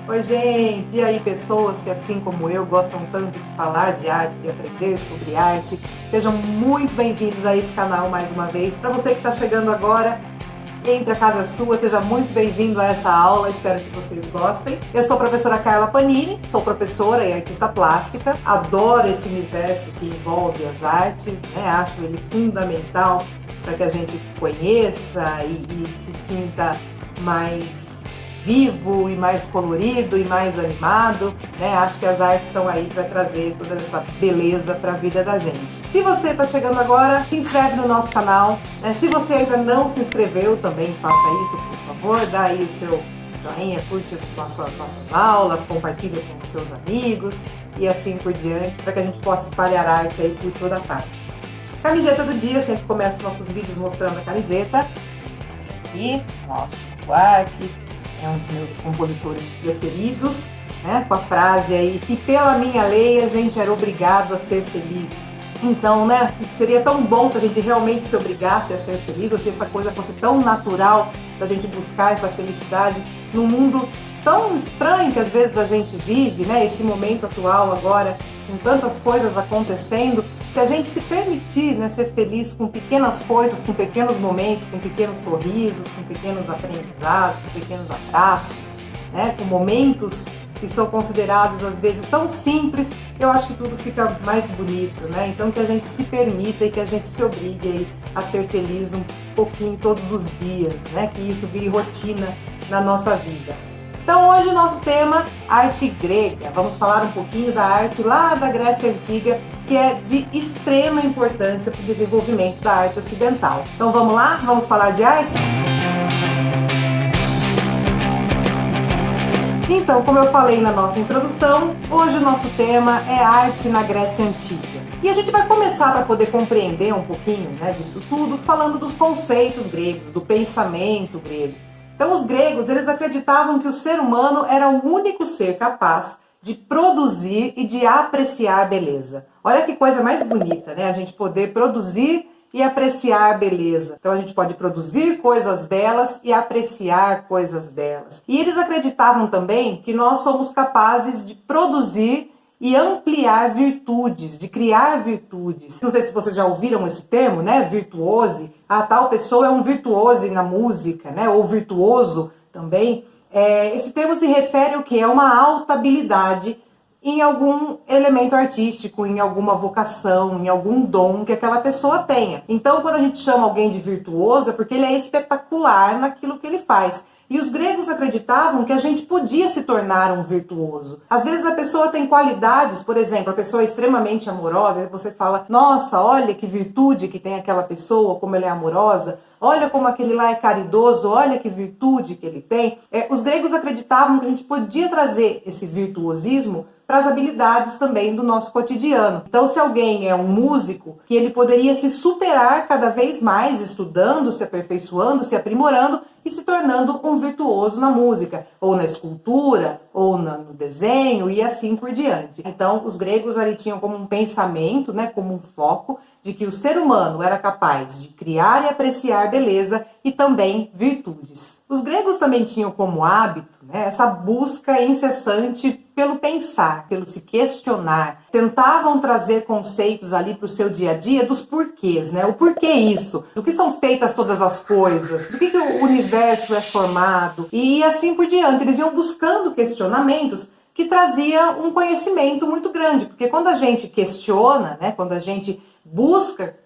Oi, gente! E aí, pessoas que, assim como eu, gostam tanto de falar de arte, de aprender sobre arte, sejam muito bem-vindos a esse canal mais uma vez. Para você que está chegando agora, entre a casa sua, seja muito bem-vindo a essa aula, espero que vocês gostem. Eu sou a professora Carla Panini, sou professora e artista plástica, adoro esse universo que envolve as artes, né? Acho ele fundamental para que a gente conheça e se sinta mais vivo e mais colorido e mais animado, né? Acho que as artes estão aí para trazer toda essa beleza para a vida da gente. Se você está chegando agora, se inscreve no nosso canal, né? Se você ainda não se inscreveu, também faça isso, por favor, dá aí o seu joinha, curte nossas aulas, compartilha com os seus amigos e assim por diante, para que a gente possa espalhar arte aí por toda parte. Camiseta do dia, eu sempre começo nossos vídeos mostrando a camiseta. Essa aqui, ó, Chico Buarque, é um dos meus compositores preferidos, né? Com a frase aí, que pela minha lei a gente era obrigado a ser feliz. Então, né, seria tão bom se a gente realmente se obrigasse a ser feliz, ou se essa coisa fosse tão natural da gente buscar essa felicidade num mundo tão estranho que às vezes a gente vive, né? Esse momento atual agora, com tantas coisas acontecendo, se a gente se permitir, né, ser feliz com pequenas coisas, com pequenos momentos, com pequenos sorrisos, com pequenos aprendizados, com pequenos abraços, né, com momentos que são considerados às vezes tão simples, eu acho que tudo fica mais bonito, né? Então que a gente se permita e que a gente se obrigue aí a ser feliz um pouquinho todos os dias, né? Que isso vire rotina na nossa vida. Então hoje o nosso tema, arte grega. Vamos falar um pouquinho da arte lá da Grécia Antiga, que é de extrema importância para o desenvolvimento da arte ocidental. Então vamos lá? Vamos falar de arte? Então, como eu falei na nossa introdução, hoje o nosso tema é arte na Grécia Antiga. E a gente vai começar para poder compreender um pouquinho, né, disso tudo, falando dos conceitos gregos, do pensamento grego. Então os gregos, eles acreditavam que o ser humano era o único ser capaz de produzir e de apreciar beleza. Olha que coisa mais bonita, né? A gente poder produzir e apreciar beleza. Então a gente pode produzir coisas belas e apreciar coisas belas. E eles acreditavam também que nós somos capazes de produzir e ampliar virtudes, de criar virtudes. Não sei se vocês já ouviram esse termo, né? Virtuose. A tal pessoa é um virtuose na música, né? Ou virtuoso também. Esse termo se refere ao que? É uma alta habilidade em algum elemento artístico, em alguma vocação, em algum dom que aquela pessoa tenha. Então, quando a gente chama alguém de virtuoso, é porque ele é espetacular naquilo que ele faz. E os gregos acreditavam que a gente podia se tornar um virtuoso. Às vezes a pessoa tem qualidades, por exemplo, a pessoa é extremamente amorosa, e você fala, nossa, olha que virtude que tem aquela pessoa, como ela é amorosa, olha como aquele lá é caridoso, olha que virtude que ele tem. Os gregos acreditavam que a gente podia trazer esse virtuosismo para as habilidades também do nosso cotidiano. Então, se alguém é um músico, que ele poderia se superar cada vez mais, estudando, se aperfeiçoando, se aprimorando e se tornando um virtuoso na música, ou na escultura, ou no desenho e assim por diante. Então, os gregos ali tinham como um pensamento, né, como um foco, de que o ser humano era capaz de criar e apreciar beleza e também virtudes. Os gregos também tinham como hábito, né, essa busca incessante pelo pensar, pelo se questionar. Tentavam trazer conceitos ali para o seu dia a dia dos porquês, né? O porquê isso? Do que são feitas todas as coisas? Do que o universo é formado? E assim por diante. Eles iam buscando questionamentos que traziam um conhecimento muito grande. Porque quando a gente questiona, né, quando a gente busca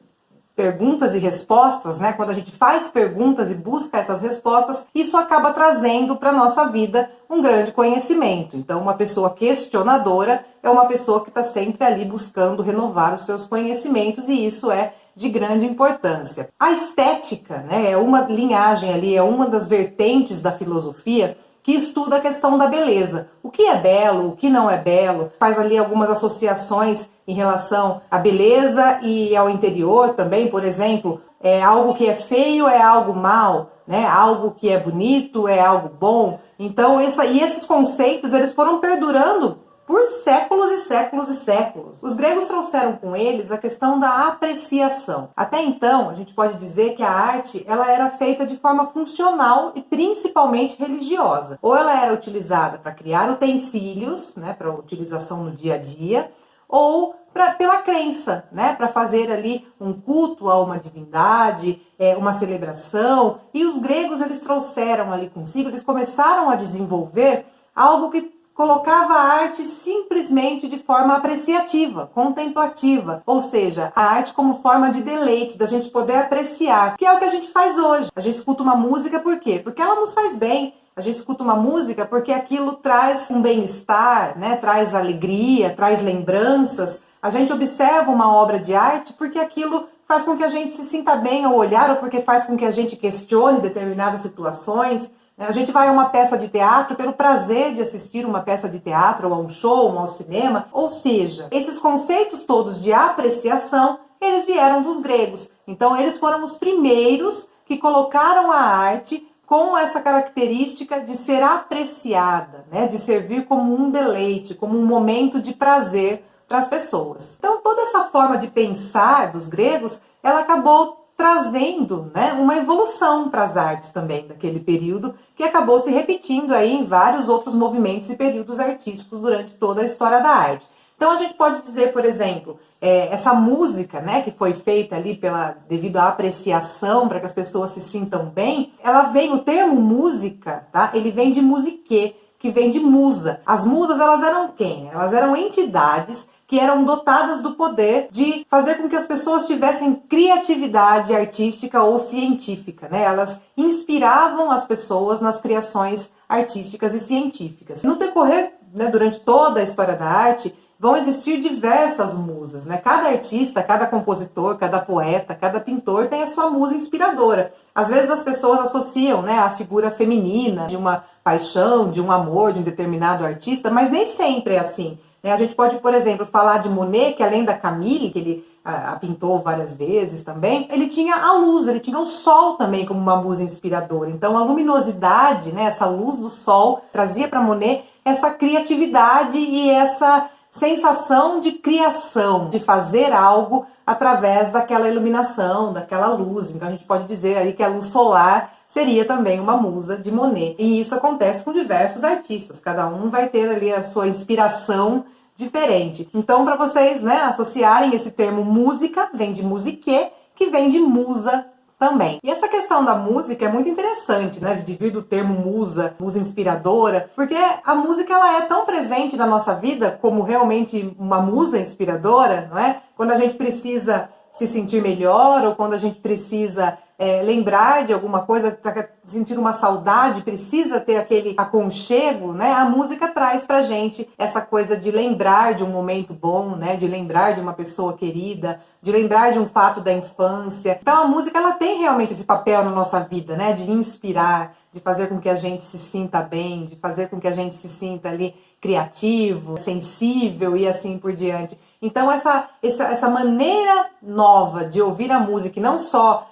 perguntas e respostas, né? Quando a gente faz perguntas e busca essas respostas, isso acaba trazendo para a nossa vida um grande conhecimento. Então, uma pessoa questionadora é uma pessoa que está sempre ali buscando renovar os seus conhecimentos e isso é de grande importância. A estética, né, é uma linhagem ali, é uma das vertentes da filosofia que estuda a questão da beleza. O que é belo, o que não é belo, faz ali algumas associações em relação à beleza e ao interior também, por exemplo, algo que é feio é algo mal, né? Algo que é bonito é algo bom. Então, esses conceitos eles foram perdurando por séculos e séculos e séculos. Os gregos trouxeram com eles a questão da apreciação. Até então, a gente pode dizer que a arte ela era feita de forma funcional e principalmente religiosa. Ou ela era utilizada para criar utensílios, né, para utilização no dia a dia, ou pela crença, né, para fazer ali um culto a uma divindade, uma celebração. E os gregos eles trouxeram ali consigo, eles começaram a desenvolver algo que colocava a arte simplesmente de forma apreciativa, contemplativa, ou seja, a arte como forma de deleite, da gente poder apreciar, que é o que a gente faz hoje. A gente escuta uma música por quê? Porque ela nos faz bem. A gente escuta uma música porque aquilo traz um bem-estar, né? Traz alegria, traz lembranças. A gente observa uma obra de arte porque aquilo faz com que a gente se sinta bem ao olhar ou porque faz com que a gente questione determinadas situações. A gente vai a uma peça de teatro pelo prazer de assistir uma peça de teatro, ou a um show, ou ao cinema. Ou seja, esses conceitos todos de apreciação, eles vieram dos gregos. Então, eles foram os primeiros que colocaram a arte com essa característica de ser apreciada, né? De servir como um deleite, como um momento de prazer para as pessoas. Então, toda essa forma de pensar dos gregos, ela acabou trazendo, né, uma evolução para as artes também daquele período, que acabou se repetindo aí em vários outros movimentos e períodos artísticos durante toda a história da arte. Então a gente pode dizer, por exemplo, essa música, né, que foi feita ali devido à apreciação, para que as pessoas se sintam bem, ela vem, o termo música, tá? Ele vem de musique, que vem de musa. As musas, elas eram quem? Elas eram entidades que eram dotadas do poder de fazer com que as pessoas tivessem criatividade artística ou científica, né? Elas inspiravam as pessoas nas criações artísticas e científicas. No decorrer, né, durante toda a história da arte, vão existir diversas musas, né? Cada artista, cada compositor, cada poeta, cada pintor tem a sua musa inspiradora. Às vezes as pessoas associam, né, a figura feminina de uma paixão, de um amor de um determinado artista, mas nem sempre é assim. A gente pode, por exemplo, falar de Monet, que além da Camille, que ele a pintou várias vezes também, ele tinha a luz, ele tinha o sol também como uma musa inspiradora. Então a luminosidade, né, essa luz do sol, trazia para Monet essa criatividade e essa sensação de criação, de fazer algo através daquela iluminação, daquela luz. Então a gente pode dizer aí que a luz solar seria também uma musa de Monet. E isso acontece com diversos artistas, cada um vai ter ali a sua inspiração diferente. Então, para vocês, né, associarem esse termo música, vem de musique, que vem de musa também. E essa questão da música é muito interessante, né, de vir do termo musa, musa inspiradora, porque a música ela é tão presente na nossa vida como realmente uma musa inspiradora, não é? Quando a gente precisa se sentir melhor ou quando a gente precisa lembrar de alguma coisa, sentir uma saudade, precisa ter aquele aconchego, né? A música traz pra gente essa coisa de lembrar de um momento bom, né? De lembrar de uma pessoa querida, de lembrar de um fato da infância. Então a música ela tem realmente esse papel na nossa vida, né? De inspirar, de fazer com que a gente se sinta bem, de fazer com que a gente se sinta ali criativo, sensível e assim por diante. Então essa maneira nova de ouvir a música, não só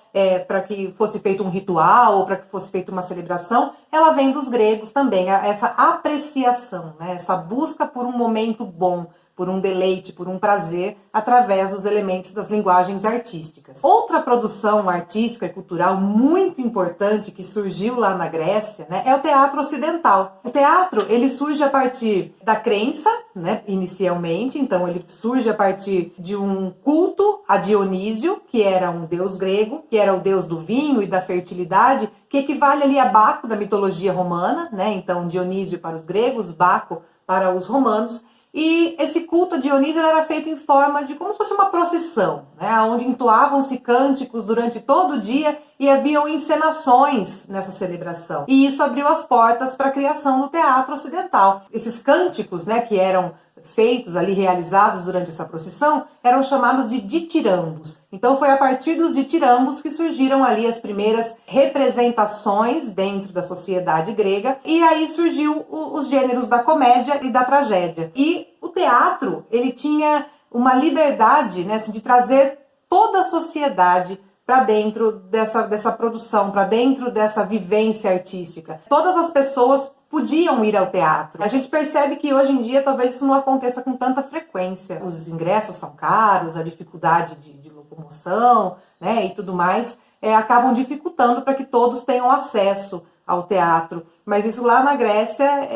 para que fosse feito um ritual ou para que fosse feita uma celebração, ela vem dos gregos também, essa apreciação, né? Essa busca por um momento bom, por um deleite, por um prazer, através dos elementos das linguagens artísticas. Outra produção artística e cultural muito importante que surgiu lá na Grécia, né, é o teatro ocidental. O teatro, ele surge a partir da crença, né, inicialmente, então ele surge a partir de um culto a Dionísio, que era um deus grego, que era o deus do vinho e da fertilidade, que equivale ali a Baco da mitologia romana, né, então Dionísio para os gregos, Baco para os romanos. E esse culto a Dionísio era feito em forma de como se fosse uma procissão, né, onde entoavam-se cânticos durante todo o dia e haviam encenações nessa celebração. E isso abriu as portas para a criação do teatro ocidental. Esses cânticos, né, que eram feitos ali, realizados durante essa procissão, eram chamados de ditirambos. Então foi a partir dos ditirambos que surgiram ali as primeiras representações dentro da sociedade grega, e aí surgiu os gêneros da comédia e da tragédia. E o teatro, ele tinha uma liberdade, né, assim, de trazer toda a sociedade para dentro dessa produção, para dentro dessa vivência artística. Todas as pessoas podiam ir ao teatro. A gente percebe que hoje em dia talvez isso não aconteça com tanta frequência. Os ingressos são caros, a dificuldade de locomoção, né, e tudo mais, acabam dificultando para que todos tenham acesso ao teatro. Mas isso lá na Grécia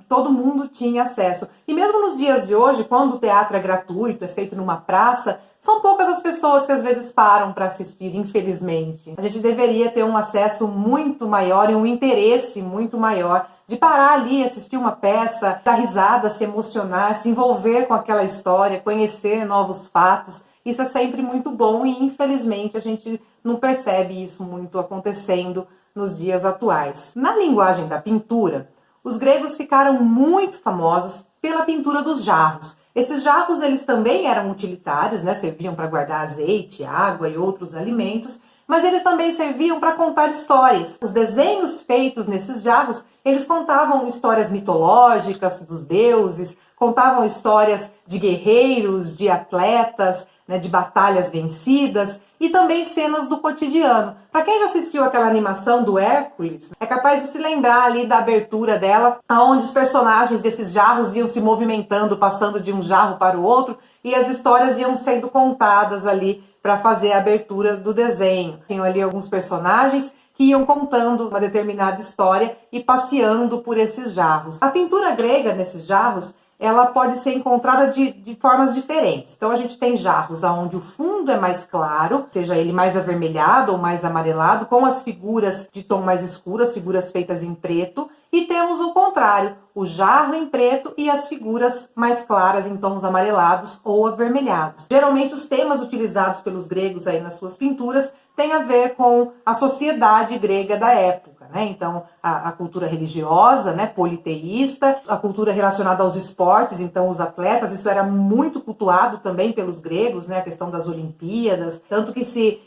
todo mundo tinha acesso. E mesmo nos dias de hoje, quando o teatro é gratuito, é feito numa praça, são poucas as pessoas que às vezes param para assistir, infelizmente. A gente deveria ter um acesso muito maior e um interesse muito maior de parar ali, assistir uma peça, dar risada, se emocionar, se envolver com aquela história, conhecer novos fatos. Isso é sempre muito bom e, infelizmente, a gente não percebe isso muito acontecendo nos dias atuais. Na linguagem da pintura, os gregos ficaram muito famosos pela pintura dos jarros. Esses jarros, eles também eram utilitários, né? Serviam para guardar azeite, água e outros alimentos, mas eles também serviam para contar histórias. Os desenhos feitos nesses jarros, eles contavam histórias mitológicas dos deuses, contavam histórias de guerreiros, de atletas, né, de batalhas vencidas e também cenas do cotidiano. Para quem já assistiu aquela animação do Hércules, é capaz de se lembrar ali da abertura dela, onde os personagens desses jarros iam se movimentando, passando de um jarro para o outro, e as histórias iam sendo contadas ali para fazer a abertura do desenho. Tinham ali alguns personagens que iam contando uma determinada história e passeando por esses jarros. A pintura grega nesses jarros, ela pode ser encontrada de formas diferentes. Então a gente tem jarros onde o fundo é mais claro, seja ele mais avermelhado ou mais amarelado, com as figuras de tom mais escuro, as figuras feitas em preto, e temos o contrário, o jarro em preto e as figuras mais claras em tons amarelados ou avermelhados. Geralmente os temas utilizados pelos gregos aí nas suas pinturas têm a ver com a sociedade grega da época, né? Então a cultura religiosa, né, politeísta, a cultura relacionada aos esportes, então os atletas, isso era muito cultuado também pelos gregos, né, a questão das Olimpíadas, tanto que se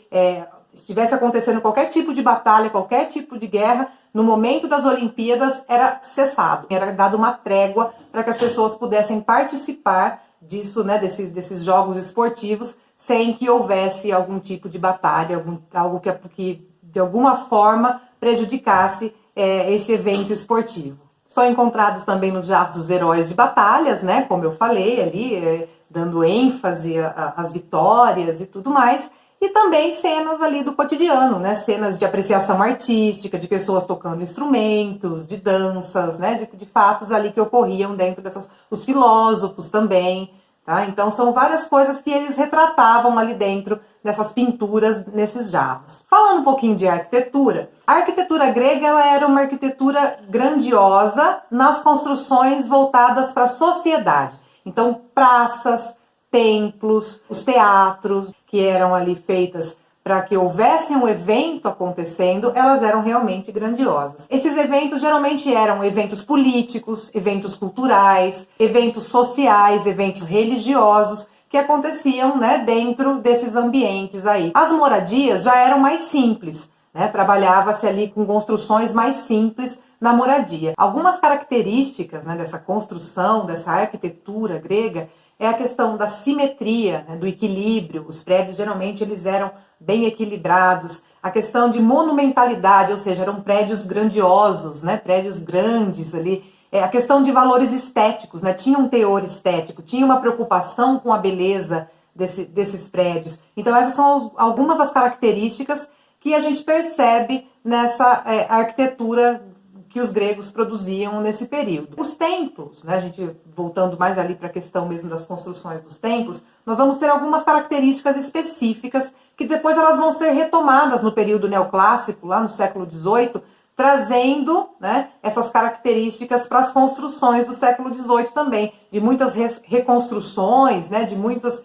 estivesse acontecendo qualquer tipo de batalha, qualquer tipo de guerra, no momento das Olimpíadas era cessado, era dado uma trégua para que as pessoas pudessem participar disso, né, desses jogos esportivos, sem que houvesse algum tipo de batalha, algo que de alguma forma prejudicasse esse evento esportivo. São encontrados também nos jarros os heróis de batalhas, né, como eu falei ali, dando ênfase às vitórias e tudo mais, e também cenas ali do cotidiano, né, cenas de apreciação artística, de pessoas tocando instrumentos, de danças, né, de fatos ali que ocorriam dentro dessas, os filósofos também, tá? Então são várias coisas que eles retratavam ali dentro dessas pinturas nesses jarros. Falando um pouquinho de arquitetura, a arquitetura grega ela era uma arquitetura grandiosa nas construções voltadas para a sociedade. Então praças, templos, os teatros que eram ali feitas para que houvesse um evento acontecendo, elas eram realmente grandiosas. Esses eventos geralmente eram eventos políticos, eventos culturais, eventos sociais, eventos religiosos, que aconteciam, né, dentro desses ambientes aí. As moradias já eram mais simples, né, trabalhava-se ali com construções mais simples na moradia. Algumas características, né, dessa construção, dessa arquitetura grega, é a questão da simetria, né, do equilíbrio. Os prédios geralmente eles eram bem equilibrados. A questão de monumentalidade, ou seja, eram prédios grandiosos, né, prédios grandes ali. A questão de valores estéticos, né, tinha um teor estético, tinha uma preocupação com a beleza desses prédios. Então essas são algumas das características que a gente percebe nessa arquitetura que os gregos produziam nesse período. Os templos, né, a gente voltando mais ali para a questão mesmo das construções dos templos, nós vamos ter algumas características específicas que depois elas vão ser retomadas no período neoclássico, lá no século XVIII, trazendo, né, essas características para as construções do século XVIII também, de muitas reconstruções, né, de muitas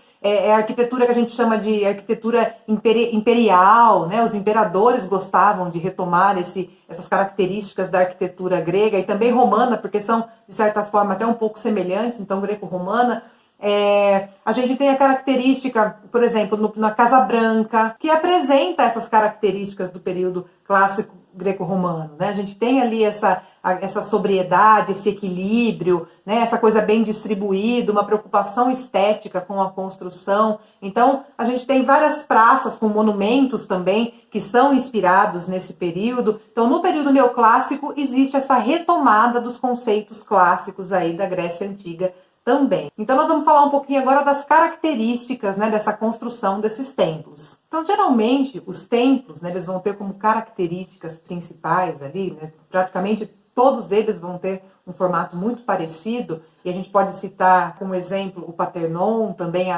arquitetura que a gente chama de arquitetura imperial, né? Os imperadores gostavam de retomar essas características da arquitetura grega e também romana, porque são, de certa forma, até um pouco semelhantes, então greco-romana, A gente tem a característica, por exemplo, na Casa Branca, que apresenta essas características do período clássico greco-romano, né? A gente tem ali essa sobriedade, esse equilíbrio, né? Essa coisa bem distribuída, uma preocupação estética com a construção. Então, a gente tem várias praças com monumentos também que são inspirados nesse período. Então, no período neoclássico, existe essa retomada dos conceitos clássicos aí da Grécia Antiga também. Então, nós vamos falar um pouquinho agora das características, né, dessa construção desses templos. Então, geralmente, os templos, né, eles vão ter como características principais ali, né, praticamente todos eles vão ter um formato muito parecido, e a gente pode citar como exemplo o Partenon, também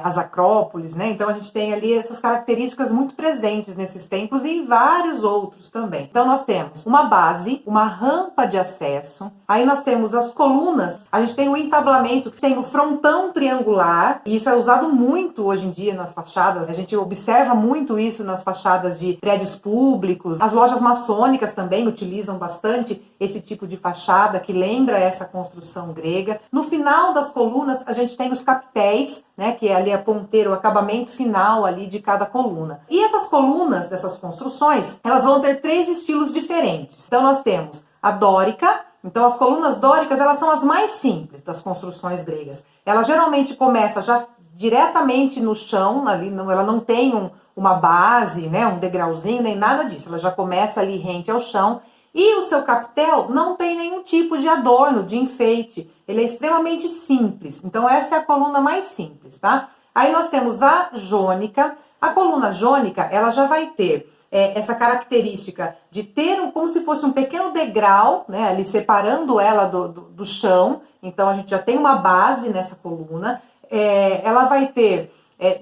as Acrópolis, né? Então a gente tem ali essas características muito presentes nesses templos e em vários outros também. Então nós temos uma base, uma rampa de acesso, aí nós temos as colunas, a gente tem o entablamento, que tem o frontão triangular, e isso é usado muito hoje em dia nas fachadas, a gente observa muito isso nas fachadas de prédios públicos, as lojas maçônicas também utilizam bastante esse tipo de fachada que lembra essa construção grega. No final das colunas a gente tem os capitéis, né, que é ali a ponteira, o acabamento final ali de cada coluna. E essas colunas dessas construções, elas vão ter 3 estilos diferentes. Então nós temos a dórica. Então as colunas dóricas, elas são as mais simples das construções gregas. Ela geralmente começa já diretamente no chão, ali, ela não tem uma base, né, um degrauzinho, nem nada disso. Ela já começa ali rente ao chão. E o seu capitel não tem nenhum tipo de adorno, de enfeite. Ele é extremamente simples. Então, essa é a coluna mais simples, tá? Aí nós temos a jônica. A coluna jônica, ela já vai ter essa característica de ter como se fosse um pequeno degrau, né? Ali separando ela do chão. Então, a gente já tem uma base nessa coluna. Ela vai ter,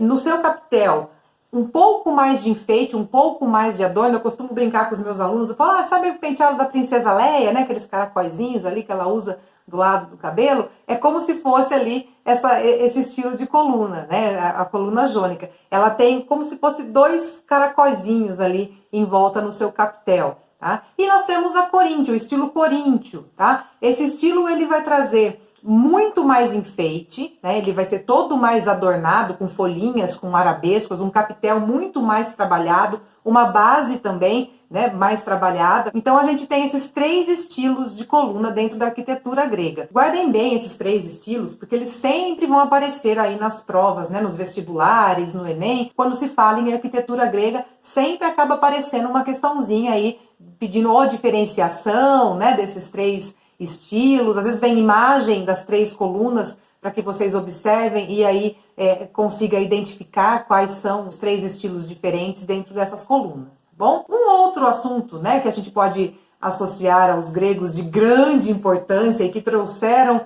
no seu capitel, um pouco mais de enfeite, um pouco mais de adorno. Eu costumo brincar com os meus alunos, eu falo, sabe o penteado da princesa Leia, né? Aqueles caracóizinhos ali que ela usa do lado do cabelo? É como se fosse ali esse estilo de coluna, né? A coluna jônica. Ela tem como se fosse 2 caracóizinhos ali em volta no seu capitel, tá? E nós temos a coríntio, o estilo coríntio, tá? Esse estilo ele vai trazer muito mais enfeite, né? Ele vai ser todo mais adornado com folhinhas, com arabescos, um capitel muito mais trabalhado, uma base também, né, mais trabalhada. Então a gente tem esses 3 estilos de coluna dentro da arquitetura grega. Guardem bem esses 3 estilos, porque eles sempre vão aparecer aí nas provas, né, nos vestibulares, no Enem. Quando se fala em arquitetura grega, sempre acaba aparecendo uma questãozinha aí pedindo ou diferenciação, né, desses 3 estilos, às vezes vem imagem das 3 colunas para que vocês observem e aí consiga identificar quais são os 3 estilos diferentes dentro dessas colunas, tá bom? Um outro assunto, né, que a gente pode associar aos gregos de grande importância e que trouxeram,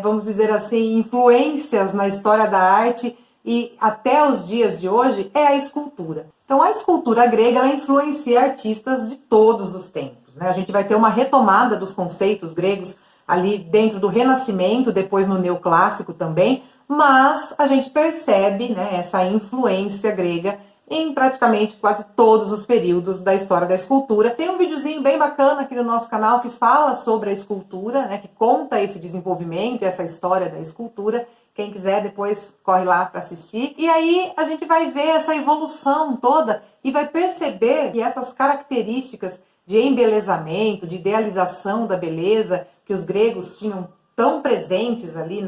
vamos dizer assim, influências na história da arte e até os dias de hoje, é a escultura. Então a escultura grega, ela influencia artistas de todos os tempos. A gente vai ter uma retomada dos conceitos gregos ali dentro do Renascimento, depois no Neoclássico também, mas a gente percebe, né, essa influência grega em praticamente quase todos os períodos da história da escultura. Tem um videozinho bem bacana aqui no nosso canal que fala sobre a escultura, né, que conta esse desenvolvimento, essa história da escultura. Quem quiser depois corre lá para assistir. E aí a gente vai ver essa evolução toda e vai perceber que essas características de embelezamento, de idealização da beleza que os gregos tinham tão presentes ali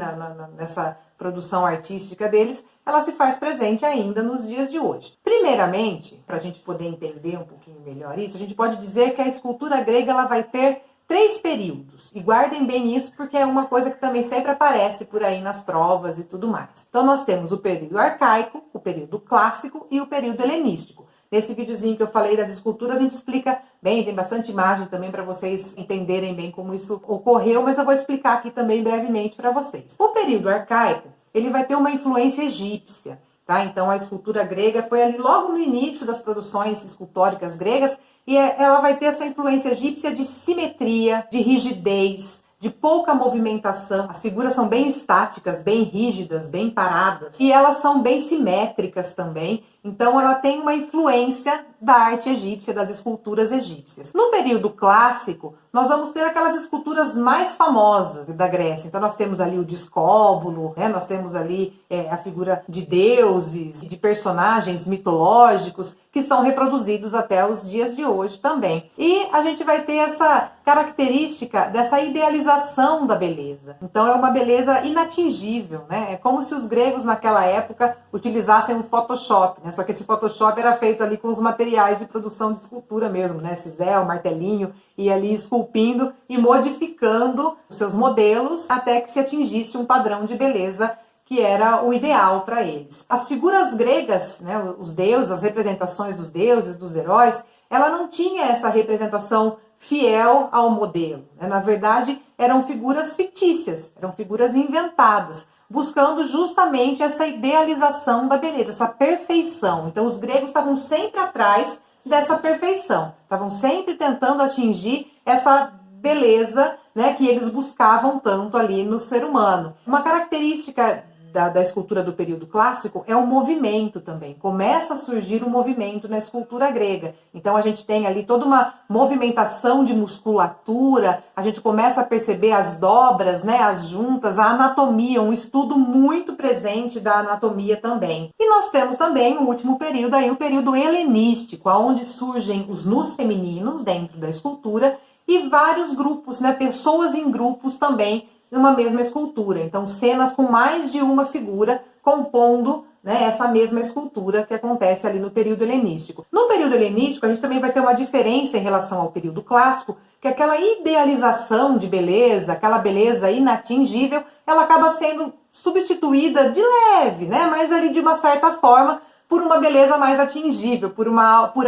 nessa produção artística deles, ela se faz presente ainda nos dias de hoje. Primeiramente, para a gente poder entender um pouquinho melhor isso, a gente pode dizer que a escultura grega ela vai ter 3 períodos. E guardem bem isso porque é uma coisa que também sempre aparece por aí nas provas e tudo mais. Então nós temos o período arcaico, o período clássico e o período helenístico. Nesse videozinho que eu falei das esculturas, a gente explica bem, tem bastante imagem também para vocês entenderem bem como isso ocorreu, mas eu vou explicar aqui também brevemente para vocês. O período arcaico, ele vai ter uma influência egípcia, tá? Então a escultura grega foi ali logo no início das produções escultóricas gregas e ela vai ter essa influência egípcia de simetria, de rigidez, de pouca movimentação. As figuras são bem estáticas, bem rígidas, bem paradas. E elas são bem simétricas também. Então ela tem uma influência da arte egípcia, das esculturas egípcias. No período clássico, nós vamos ter aquelas esculturas mais famosas da Grécia. Então nós temos ali o Discóbulo, né? Nós temos ali a figura de deuses, de personagens mitológicos que são reproduzidos até os dias de hoje também. E a gente vai ter essa característica dessa idealização da beleza. Então é uma beleza inatingível, né? É como se os gregos naquela época utilizassem um Photoshop, né? Só que esse Photoshop era feito ali com os materiais de produção de escultura mesmo, né? Cisel, martelinho, e ali esculpindo e modificando os seus modelos até que se atingisse um padrão de beleza que era o ideal para eles. As figuras gregas, né, os deuses, as representações dos deuses, dos heróis, ela não tinha essa representação fiel ao modelo, né? Na verdade, eram figuras fictícias, eram figuras inventadas, buscando justamente essa idealização da beleza, essa perfeição. Então, os gregos estavam sempre atrás dessa perfeição, estavam sempre tentando atingir essa beleza, né, que eles buscavam tanto ali no ser humano. Uma característica da escultura do período clássico é o movimento também. Começa a surgir um movimento na escultura grega. Então a gente tem ali toda uma movimentação de musculatura, a gente começa a perceber as dobras, né, as juntas, a anatomia, um estudo muito presente da anatomia também. E nós temos também o último período, aí o período helenístico, onde surgem os nus femininos dentro da escultura e vários grupos, né, pessoas em grupos também, numa mesma escultura. Então, cenas com mais de uma figura compondo, né, essa mesma escultura que acontece ali no período helenístico. No período helenístico, a gente também vai ter uma diferença em relação ao período clássico, que aquela idealização de beleza, aquela beleza inatingível, ela acaba sendo substituída de leve, né, mas ali de uma certa forma, por uma beleza mais atingível, por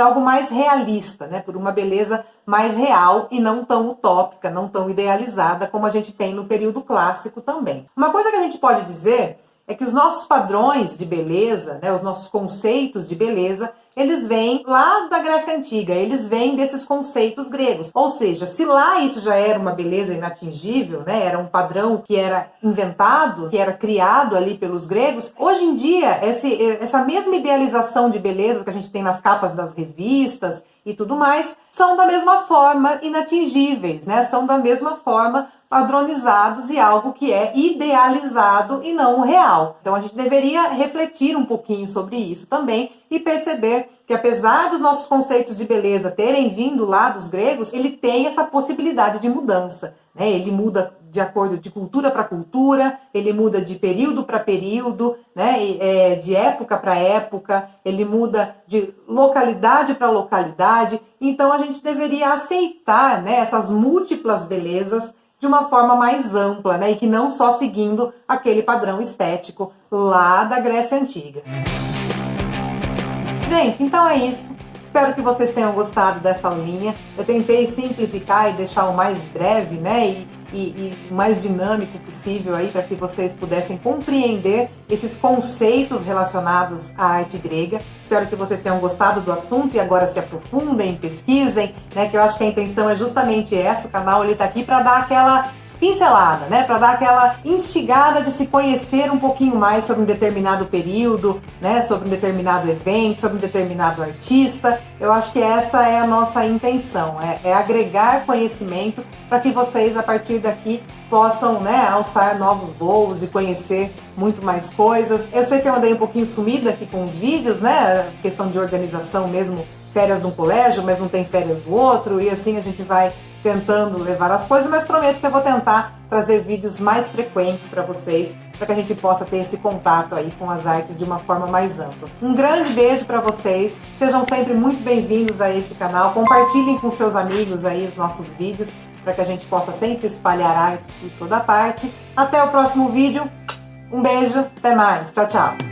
algo mais realista, né? Por uma beleza mais real e não tão utópica, não tão idealizada como a gente tem no período clássico também. Uma coisa que a gente pode dizer é que os nossos padrões de beleza, né, os nossos conceitos de beleza, eles vêm lá da Grécia Antiga, eles vêm desses conceitos gregos. Ou seja, se lá isso já era uma beleza inatingível, né, era um padrão que era inventado, que era criado ali pelos gregos, hoje em dia, essa mesma idealização de beleza que a gente tem nas capas das revistas e tudo mais, são da mesma forma inatingíveis, né? São da mesma forma padronizados e algo que é idealizado e não real. Então a gente deveria refletir um pouquinho sobre isso também e perceber que apesar dos nossos conceitos de beleza terem vindo lá dos gregos, ele tem essa possibilidade de mudança, né? Ele muda de acordo de cultura para cultura, ele muda de período para período, né? De época para época, ele muda de localidade para localidade. Então a gente deveria aceitar, né, essas múltiplas belezas de uma forma mais ampla, né? E que não só seguindo aquele padrão estético lá da Grécia Antiga. Gente, então é isso. Espero que vocês tenham gostado dessa aulinha. Eu tentei simplificar e deixar o mais breve, né? E o mais dinâmico possível aí para que vocês pudessem compreender esses conceitos relacionados à arte grega. Espero que vocês tenham gostado do assunto e agora se aprofundem, pesquisem, né? Que eu acho que a intenção é justamente essa. O canal ele tá aqui para dar aquela pincelada, né, para dar aquela instigada de se conhecer um pouquinho mais sobre um determinado período, né, sobre um determinado evento, sobre um determinado artista. Eu acho que essa é a nossa intenção, é agregar conhecimento para que vocês, a partir daqui, possam, né, alçar novos voos e conhecer muito mais coisas. Eu sei que eu andei um pouquinho sumida aqui com os vídeos, né, questão de organização mesmo, férias de um colégio, mas não tem férias do outro, e assim a gente vai tentando levar as coisas, mas prometo que eu vou tentar trazer vídeos mais frequentes para vocês, para que a gente possa ter esse contato aí com as artes de uma forma mais ampla. Um grande beijo para vocês, sejam sempre muito bem-vindos a este canal, compartilhem com seus amigos aí os nossos vídeos, para que a gente possa sempre espalhar arte por toda parte. Até o próximo vídeo, um beijo, até mais, tchau, tchau!